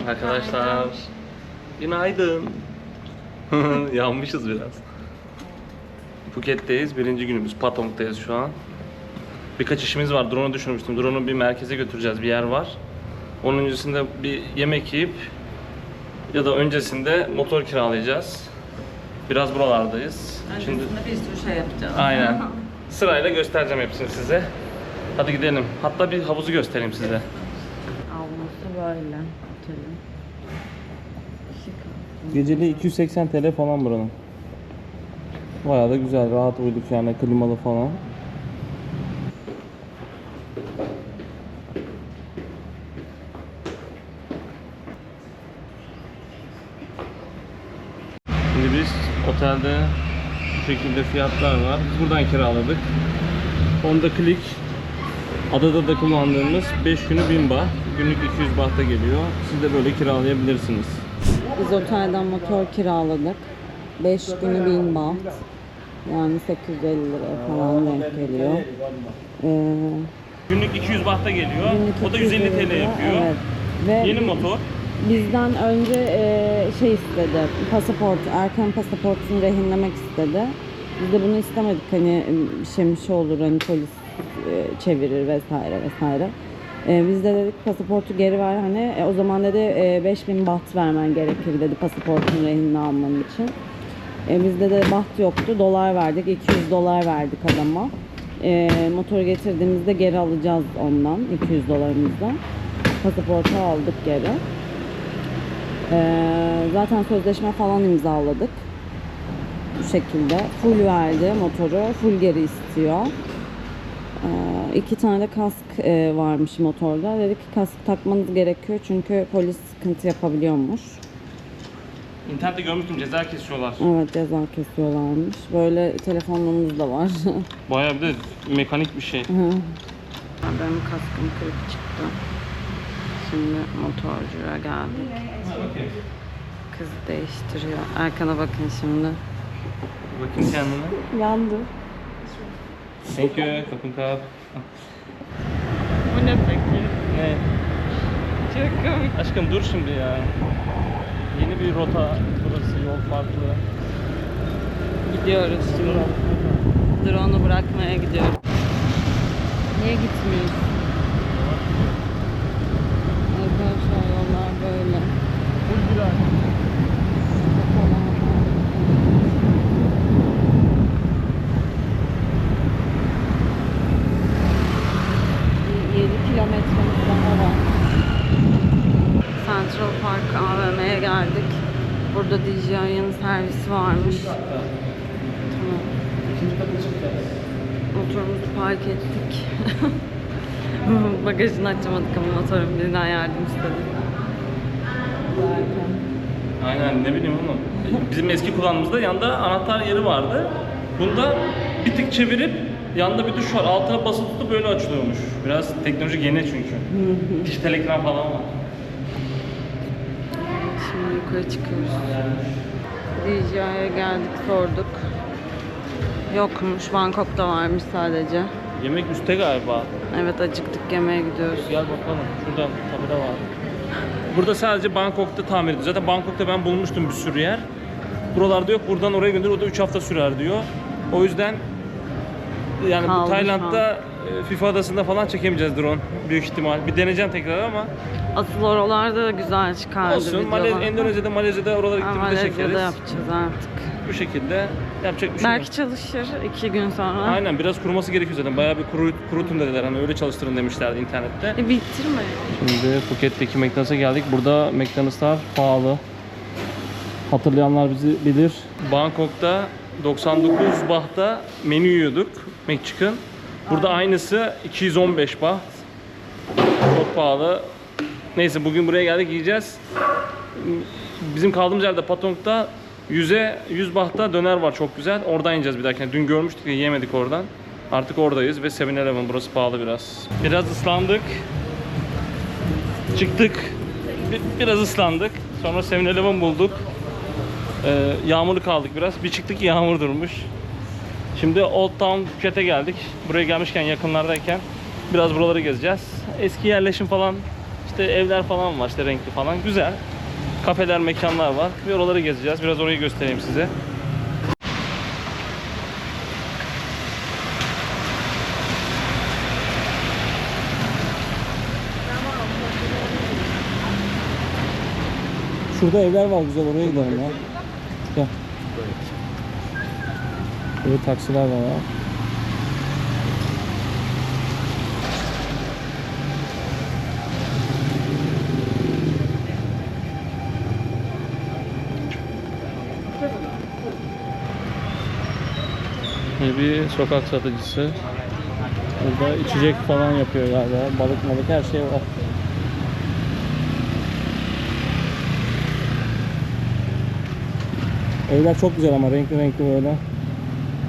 Arkadaşlar, günaydın. Yanmışız biraz. Phuket'teyiz, birinci günümüz. Patong'dayız şu an. Birkaç işimiz var, drone'u düşürmüştüm. Drone'u bir merkeze götüreceğiz, bir yer var. Onun öncesinde bir yemek yiyip ya da öncesinde motor kiralayacağız. Biraz buralardayız. Şimdi bir sürü şey yapacağız. Aynen. Sırayla göstereceğim hepsini size. Hadi gidelim. Hatta bir havuzu göstereyim size. Avlusu böyle. Otelin. Şık. Geceliği 280 TL falan buranın. Bayağı da güzel, rahat uyuduk yani, klimalı falan. Şimdi biz otelde bu şekilde fiyatlar var. Biz buradan kiraladık. Honda Click, adada da kullandığımız 5 günü 1000 baht. Günlük 200 bahta geliyor. Siz de böyle kiralayabilirsiniz. Biz otelden motor kiraladık. 5 günü 1000 baht. Yani 850 liraya falan denk geliyor. Günlük 200 bahta geliyor. Günlük O da 150 TL 250 lira, yapıyor. evet. Ve Yeni motor. bizden önce şey istedi, pasaport, erken pasaportunu rehinlemek istedi. Biz de bunu istemedik, hani bir şey olur, hani polis çevirir vesaire vesaire. Biz de dedik pasaportu geri ver, hani o zaman dedi 5000 baht vermen gerekir dedi pasaportunu rehinle alman için. Bizde de baht yoktu, dolar verdik, 200 dolar verdik adama. Motoru getirdiğimizde geri alacağız ondan, 200 dolarımızdan. Pasaportu aldık geri. Zaten sözleşme falan imzaladık. Bu şekilde. Full verdi motoru. Full geri istiyor. 2 tane de kask varmış motorda. Dedik ki kask takmanız gerekiyor çünkü polis sıkıntı yapabiliyormuş. İnternette görmüştüm, ceza kesiyorlar. Evet, ceza kesiyorlarmış. Böyle telefonlarımız da var. Bayağı bir de mekanik bir şey. Benim kaskım kırık çıktı. Şimdi motorcuya geldik. Kız değiştiriyor. Erkan'a bakın şimdi. Bakın kendine. Yandı. Thank you. Kapın kap. Bu ne peki? Ne? Çok komik. Aşkım dur şimdi ya. Yeni bir rota. Burası yol farklı. Gidiyoruz şimdi. Drone'u bırakmaya gidiyoruz. Niye gitmiyoruz? Arkadaşlar yollar böyle. Kapalı. 7 kilometremiz daha var. Central Park AVM'ye geldik. Burada DJI'nin servisi varmış. Tamam. Motorumuzu park ettik. Bagajını açamadık ama motorun birinden yardım istedik. Aynen, ne bileyim oğlum. Bizim eski kullandığımızda yanda anahtar yeri vardı. Bunda bir tık çevirip yanında bir tuş var. Altına basılı tutup böyle açılıyormuş. Biraz teknoloji yeni çünkü. Dijital ekran falan var. Şimdi yukarı çıkıyoruz. DJI'ye geldik, sorduk. Yokmuş, Bangkok'ta varmış sadece. Yemek üstte galiba. Evet, acıktık, yemeğe gidiyoruz. Gel bakalım. Şuradan tabela var. Burada sadece Bangkok'ta tamir ediyor. Zaten Bangkok'ta ben bulmuştum bir sürü yer. Buralarda yok. Buradan oraya gönder. O da 3 hafta sürer diyor. O yüzden yani Kaldı bu Tayland'da FIFA adasında falan çekemeyeceğiz drone büyük ihtimal. Bir deneyeceğim tekrar ama Asıl oralarda da güzel çıkardı olsun. videolar. Endonezya'da, Malezya'da oralara gittiğimizde Malezya'da çekeriz. yapacağız artık. Bu şekilde yapacak bir şey Belki yok. çalışır 2 gün sonra. Aynen, biraz kuruması gerekiyor zaten. Bayağı bir kurutun dediler. Hani öyle çalıştırın demişlerdi internette. Bitirme. Şimdi Phuket'teki McDonald's'a geldik. Burada McDonald'slar pahalı. Hatırlayanlar bizi bilir. Bangkok'ta 99 bahta menü yiyorduk. McChicken. Burada aynısı 215 baht. Çok pahalı. Neyse, bugün buraya geldik, yiyeceğiz. Bizim kaldığımız yerde Patong'da 100 bahta döner var, çok güzel. Oradan yiyeceğiz bir dahakine. Dün görmüştük, yiyemedik oradan. Artık oradayız ve 7-Eleven, burası pahalı biraz. Biraz ıslandık. Çıktık. Biraz ıslandık. Sonra 7-Eleven bulduk. Yağmurlu kaldık biraz. Bir çıktık, yağmur durmuş. Şimdi Old Town Phuket'e geldik. Buraya gelmişken, yakınlardayken biraz buraları gezeceğiz. Eski yerleşim falan işte evler falan var, işte renkli falan. Güzel. Kafeler, mekanlar var. Bir oraları gezeceğiz. Biraz orayı göstereyim size. Şurada evler var güzel, oraya gidelim ya. Gel. Burada taksiler var ya. Bir sokak satıcısı. Burada içecek falan yapıyor galiba. Balık her şey var. Evler çok güzel ama renkli renkli böyle.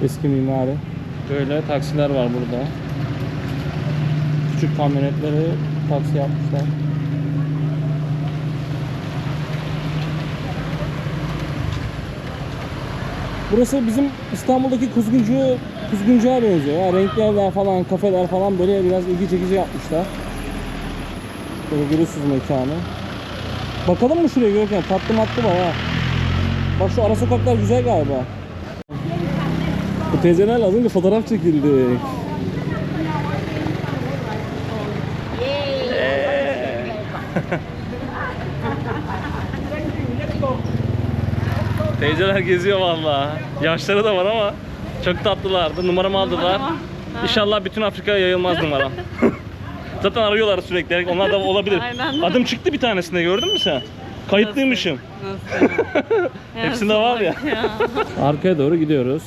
Eski mimari. Böyle taksiler var burada. Küçük kamyonetleri taksi yapmışlar. Burası bizim İstanbul'daki Kuzguncu'ya benziyor. Ya. Renkli evler falan, kafeler falan böyle biraz ilgi çekici yapmışlar. Böyle görüyorsunuz mekanı. Bakalım mı şuraya Görkem? Tatlı matlı var ha. Bak şu ara sokaklar güzel galiba. Bu teyzelerle az önce fotoğraf çekildik. Teyzeler geziyor vallahi. Yaşları da var ama çok tatlılardı. Numaramı aldılar. İnşallah bütün Afrika'ya yayılmaz numaram. Zaten arıyorlar sürekli. Onlar da olabilir. Aynen. Adım çıktı bir tanesinde, gördün mü sen? Kayıtlıymışım. Nasıl? Hepsinde var ya. Arkaya doğru gidiyoruz.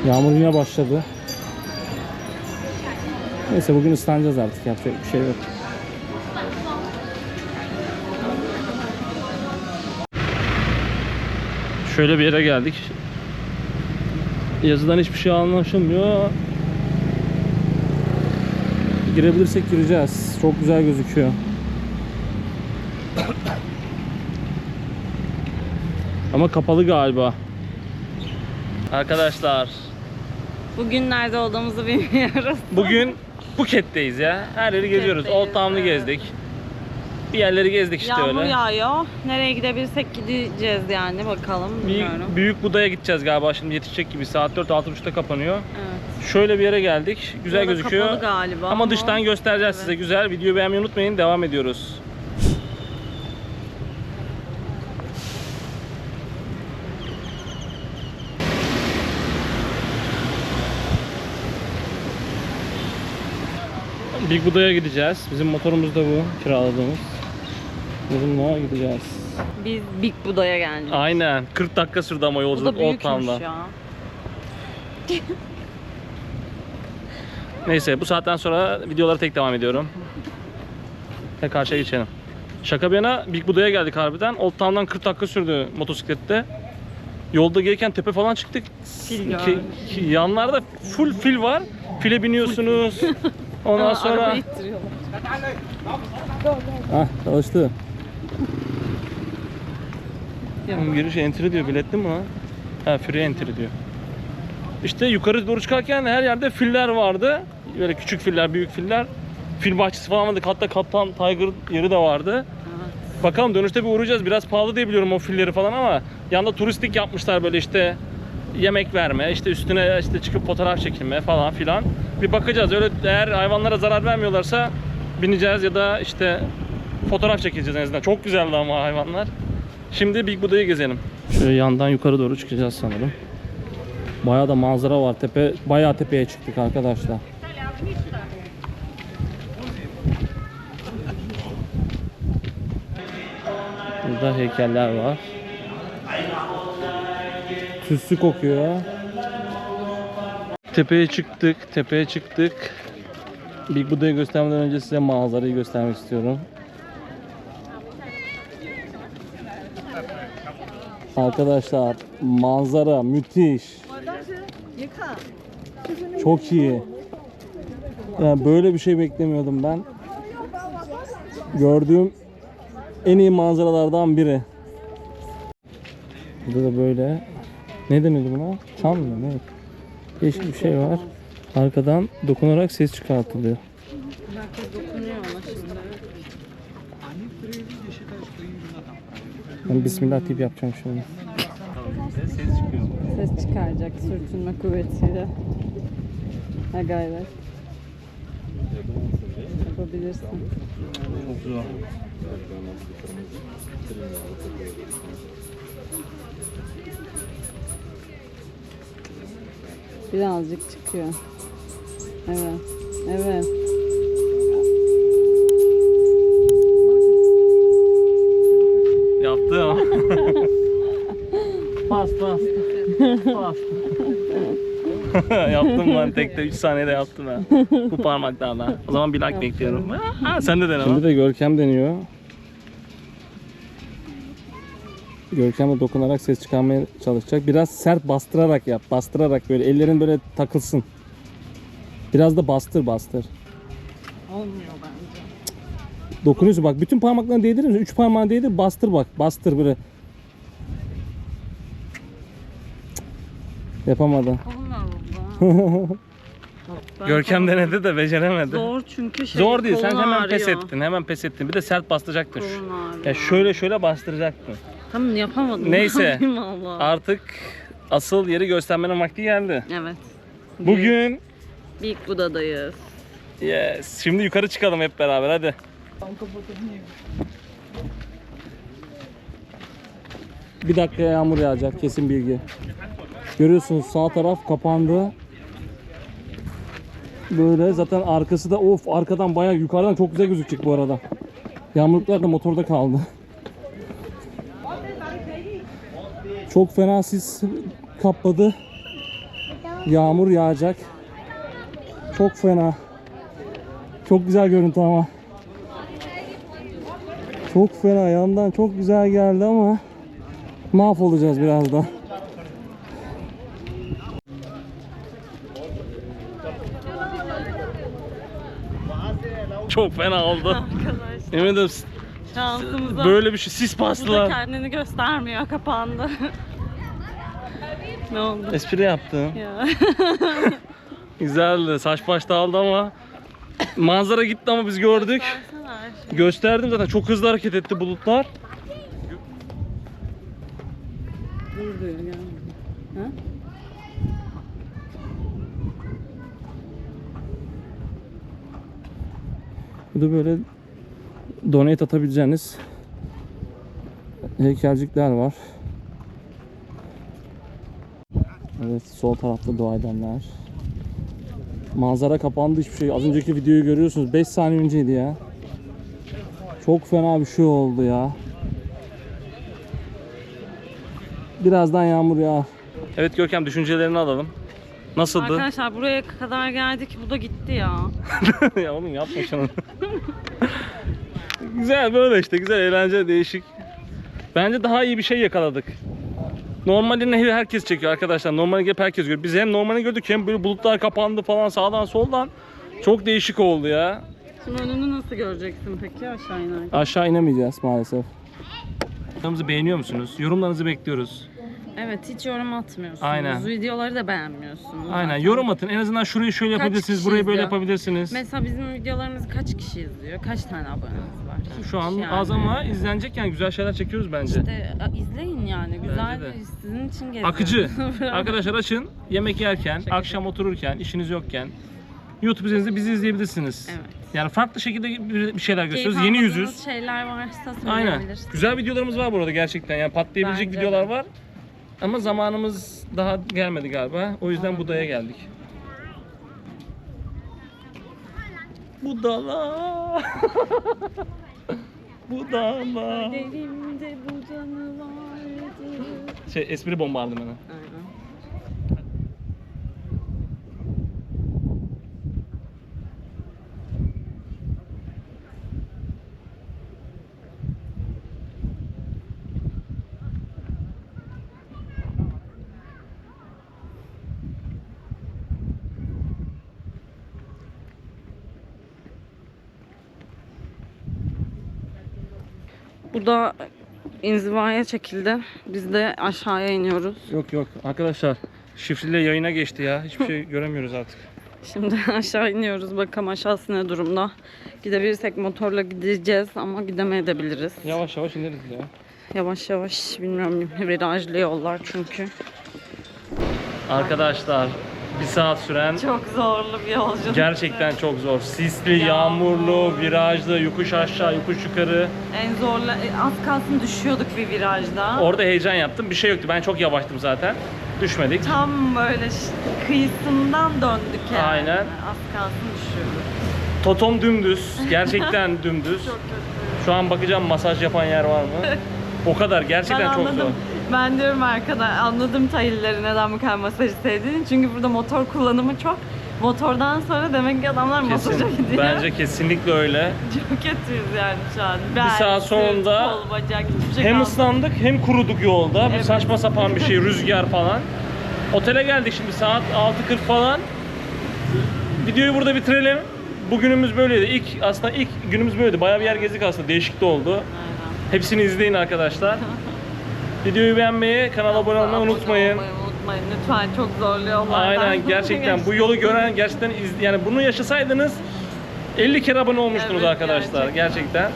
Yağmur yine başladı. Neyse bugün ıslanacağız artık, yapacak bir şey yok. Şöyle bir yere geldik. Yazıdan hiçbir şey anlaşılmıyor. Girebilirsek gireceğiz. Çok güzel gözüküyor. Ama kapalı galiba. Arkadaşlar, Bugün nerede olduğumuzu bilmiyoruz. bugün Phuket'teyiz ya. Her yeri geziyoruz. Old Town'u gezdik. Bir yerleri gezdik işte Yağmur öyle. yağıyor. Nereye gidebilirsek gideceğiz yani, bakalım. Bilmiyorum. Büyük Buda'ya gideceğiz galiba, şimdi yetişecek gibi. Saat 4-6.30'da kapanıyor. Evet. Şöyle bir yere geldik. Güzel Burada gözüküyor. kapalı galiba Ama dıştan göstereceğiz Evet. size. Güzel. Videoyu beğenmeyi unutmayın. Devam ediyoruz. Big Buda'ya gideceğiz. Bizim motorumuz da bu. Kiraladığımız. Bununla gideceğiz. Biz Big Buda'ya geldik. Aynen. 40 dakika sürdü ama Bu yolculuk da Old büyükmüş Town'dan. ya. Neyse, bu saatten sonra videolara tek devam ediyorum. Ve karşıya geçelim. Şaka bir yana, Big Buda'ya geldik harbiden. Old Town'dan 40 dakika sürdü motosiklette. Yolda gelirken tepe falan çıktık. Fil gördük. Yanlarda full fil var. File biniyorsunuz. Ondan sonra... Arabayı ittiriyorlar. Ah, çalıştı. Giriş entry diyor. Biletli mi lan? Ha, free entry diyor. İşte yukarı doğru çıkarken her yerde filler vardı. Böyle küçük filler, büyük filler. Fil bahçesi falan vardı. Hatta Kaptan Tiger yeri de vardı. Evet. Bakalım, dönüşte bir uğrayacağız. Biraz pahalı diye biliyorum o filleri falan ama yanında turistik yapmışlar, böyle işte yemek verme, işte üstüne işte çıkıp fotoğraf çekilme falan filan. Bir bakacağız. Öyle eğer hayvanlara zarar vermiyorlarsa bineceğiz ya da işte fotoğraf çekeceğiz en azından. Çok güzeldi ama hayvanlar. Şimdi Big Buda'yı gezelim. Şöyle yandan yukarı doğru çıkacağız sanırım. Bayağı da manzara var. Bayağı tepeye çıktık arkadaşlar. Burada heykeller var. Tütsü kokuyor. Tepeye çıktık. Big Buda'yı göstermeden önce size manzarayı göstermek istiyorum. Arkadaşlar, manzara müthiş. Çok iyi. Yani böyle bir şey beklemiyordum ben. Gördüğüm en iyi manzaralardan biri. Burada da böyle, ne deniyordu buna? Çan mı? Ne? Değişik bir şey var. Arkadan dokunarak ses çıkartılıyor. Herkes dokunuyor ona şimdi. Ben bismillah deyip yapacağım şimdi. Ses çıkıyor. Ses çıkaracak sürtünme kuvvetiyle. Ha gayret. Yapabilirsin. Çok zor. Birazcık çıkıyor. Evet. Evet. Yaptım. Bas. Yaptım lan, tekte 3 saniyede yaptım ha. Bu parmaklarla. O zaman bir like bekliyorum. Sen de dene. Şimdi de Görkem deniyor. Görkem de dokunarak ses çıkarmaya çalışacak. Biraz sert bastırarak yap. Bastırarak böyle ellerin böyle takılsın. Biraz da bastır. Olmuyor bence. Dokunuyorsun bak, bütün parmaklarını değdirir misin? 3 parmağını değdir, bastır bak. Bastır böyle. Yapamadı. Olmuyor baba. Görkem denedi de beceremedi. Zor çünkü Zor değil. Sen kolun hemen ağrıyor. pes ettin. Bir de sert bastıracaktın. Kolun ağrıyor. Ya şöyle bastıracaktın. Tamam yapamadım. Neyse. Ne yapayım Allah. Artık asıl yeri göstermenin vakti geldi. Evet. Bugün Büyük Buda'dayız. yes. Şimdi yukarı çıkalım hep beraber, hadi. Bir dakika yağmur yağacak, kesin bilgi. Görüyorsunuz sağ taraf kapandı. Böyle zaten arkası da arkadan bayağı yukarıdan çok güzel gözükecek bu arada. Yağmurluklar da motorda kaldı. Çok fena sis kapladı. Yağmur yağacak. Çok fena. Çok güzel görüntü ama. Çok fena, yandan çok güzel geldi ama mahvolacağız birazdan. Çok fena oldu. Arkadaşlar. Yemin ederim Şansımıza böyle bir şey, sis bu da bastılar. kendini göstermiyor, kapandı. Ne oldu? Espri yaptım. Ya. Güzeldi. Saç baş dağıldı ama manzara gitti ama biz gördük. Versene her şeyi. Gösterdim zaten. Çok hızlı hareket etti bulutlar. Dur diyor gel. Ha? Bu da böyle donate atabileceğiniz heykelcikler var. Evet, sol tarafta dua edenler. Manzara kapandı, hiçbir şey. Az önceki videoyu görüyorsunuz. 5 saniye önceydi ya. Çok fena bir şey oldu ya. Birazdan yağmur ya. Evet Görkem, düşüncelerini alalım. Nasıldı? Arkadaşlar buraya kadar geldik, bu da gitti ya. Ya oğlum yapma şunu. Güzel böyle işte, güzel, eğlence, değişik. Bence daha iyi bir şey yakaladık. Normalini herkes çekiyor arkadaşlar. Normalini hep herkes görüyor. Biz hem normalini gördük hem böyle bulutlar kapandı falan sağdan soldan. Çok değişik oldu ya. Şimdi önünü nasıl göreceksin peki aşağı inerken? Aşağı inemeyeceğiz maalesef. Videomuzu beğeniyor musunuz? Yorumlarınızı bekliyoruz. Evet, hiç yorum atmıyorsunuz. Aynen. Videoları da beğenmiyorsunuz. Aynen, zaten. yorum atın. En azından şurayı şöyle Kaç yapabilirsiniz, kişi burayı böyle izliyor? yapabilirsiniz. Mesela bizim videolarımızı kaç kişi izliyor? Kaç tane abonemiz var? Şu an Yani. az ama izlenecek, yani güzel şeyler çekiyoruz bence. İşte izleyin yani. Güzel, de. sizin için geziyoruz. Akıcı. Arkadaşlar açın, yemek yerken, akşam otururken, işiniz yokken YouTube üzerinizde bizi izleyebilirsiniz. Evet. Yani farklı şekilde bir şeyler Keyif gösteriyoruz. Yeni almadığınız yüzüz. şeyler varsa Aynen. söyleyebilirsiniz. Güzel videolarımız var bu arada gerçekten. Yani patlayabilecek Bence videolar de. var. Ama zamanımız daha gelmedi galiba. O yüzden Buda'ya geldik. Budala. Budala. Elimde bu canı vardı. Espri bombardımanı. Aynen. Bu da inzivaya çekildi. Biz de aşağıya iniyoruz. Yok arkadaşlar, şifreyle yayına geçti ya. Hiçbir şey göremiyoruz artık. Şimdi aşağı iniyoruz. Bakalım aşağısı ne durumda. Gidebilirsek motorla gideceğiz ama gidemeyebiliriz. Yavaş yavaş ineriz ya. Yavaş yavaş, bilmiyorum, virajlı yollar çünkü. Arkadaşlar 1 saat süren Çok zorlu bir yolculuk. gerçekten çok zor. Sisli, yağmurlu, virajlı, yokuş aşağı, yokuş yukarı. En zorlu, az kalsın düşüyorduk bir virajda. Orada heyecan yaptım. Bir şey yoktu. Ben çok yavaştım zaten. Düşmedik. Tam böyle kıyısından döndük yani. Aynen. Az kalsın düşüyorduk. Totom dümdüz. Gerçekten dümdüz. Çok kötü. Şu an bakacağım masaj yapan yer var mı? O kadar. Gerçekten Ben çok anladım. zor. Ben diyorum arkada, anladım Tayilleri neden bu kadar masajı sevdiğini. Çünkü burada motor kullanımı çok. Motordan sonra demek ki adamlar masaja gidiyor. Bence kesinlikle öyle. Çok kötüyüz yani şu an. saat sonra kol, bacak, hiçbir şey Hem kalmadı. ıslandık hem kuruduk yolda. Bir Evet. saçma sapan bir şey, rüzgar falan. Otele geldik şimdi saat 6:40 falan. Videoyu burada bitirelim. Bugünümüz böyleydi. Aslında ilk günümüz böyleydi. Bayağı bir yer gezdik aslında. Değişik de oldu. Aynen. Hepsini izleyin arkadaşlar. Videoyu beğenmeyi, kanala abone olmayı unutmayın. Unutmayın lütfen, çok zorlu yollardan. Aynen, gerçekten bu yolu gören gerçekten yani bunu yaşasaydınız 50 kere abone olmuştunuz Evet, arkadaşlar gerçekten.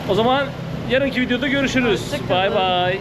O zaman yarınki videoda görüşürüz. Hoşça kalın. Bay bay.